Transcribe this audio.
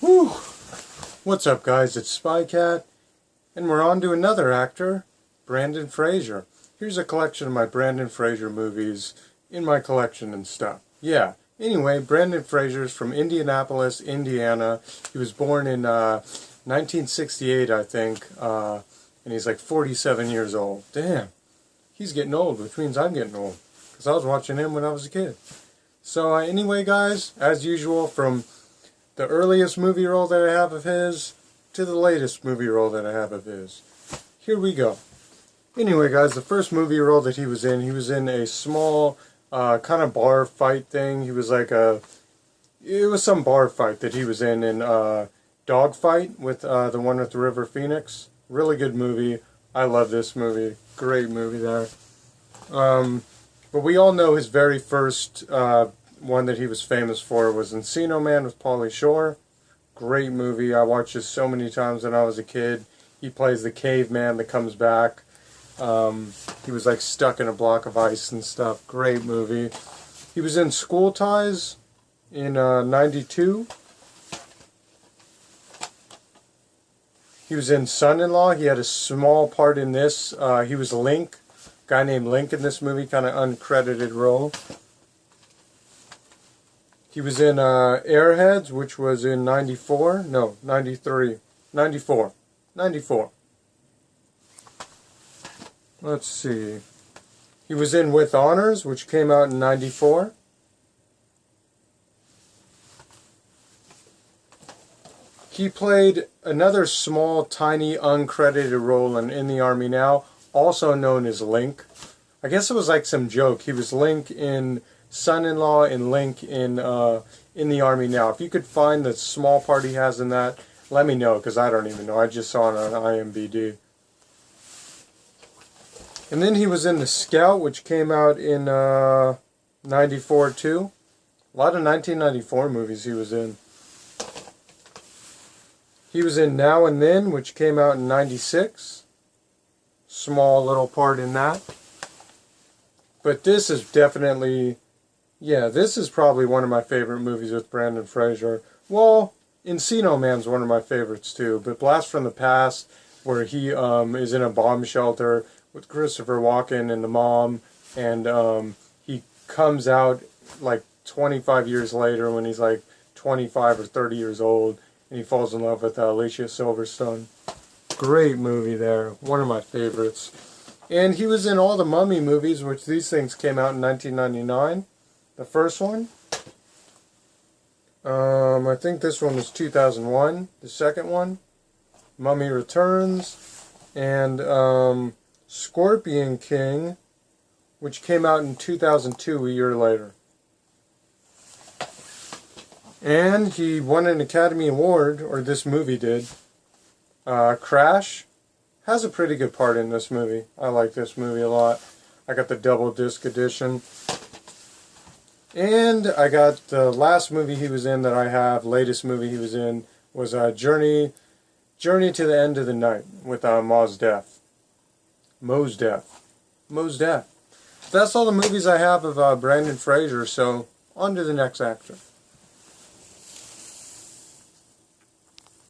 Whew! What's up, guys? It's Spycat, and we're on to another actor, Brandon Fraser. Here's a collection of my Brandon Fraser movies in my collection and stuff. Yeah. Anyway, Brandon Fraser's from Indianapolis, Indiana. He was born in 1968, I think, and he's like 47 years old. Damn. He's getting old, which means I'm getting old, because I was watching him when I was a kid. So anyway, guys, as usual, from the earliest movie role that I have of his to the latest movie role that I have of his. Here we go. Anyway, guys, the first movie role that he was in a small kind of bar fight thing. It was some bar fight that he was in Dog Fight with the one with the River Phoenix. Really good movie. I love this movie. Great movie there. But we all know his very first one that he was famous for was Encino Man with Pauly Shore. Great movie. I watched it so many times when I was a kid. He plays the caveman that comes back. He was like stuck in a block of ice and stuff. Great movie. He was in School Ties in 92. He was in Son-in-Law. He had a small part in this. He was Link. A guy named Link in this movie, kind of uncredited role. He was in Airheads, which was in 94. No, 93. 94. 94. Let's see. He was in With Honors, which came out in 94. He played another small, tiny, uncredited role in the Army Now, also known as Link. I guess it was like some joke. He was Link in Son-in-Law and Link in the Army Now. If you could find the small part he has in that, let me know, because I don't even know. I just saw it on IMDb. And then he was in The Scout, which came out in 94 too. A lot of 1994 movies he was in. He was in Now and Then, which came out in 96. Small little part in that. But this is definitely, yeah, this is probably one of my favorite movies with Brandon Fraser. Well, Encino Man's one of my favorites too. But Blast from the Past, where he is in a bomb shelter with Christopher Walken and the mom, and he comes out like 25 years later when he's like 25 or 30 years old, and he falls in love with Alicia Silverstone. Great movie there. One of my favorites. And he was in all the Mummy movies, which these things came out in 1999. The first one. I think this one was 2001. The second one, Mummy Returns. And Scorpion King, which came out in 2002, a year later. And he won an Academy Award, or this movie did. Crash has a pretty good part in this movie. I like this movie a lot. I got the double disc edition. And I got the last movie he was in that I have, latest movie he was in, was Journey to the End of the Night with Mos Def. That's all the movies I have of Brandon Fraser, so on to the next actor.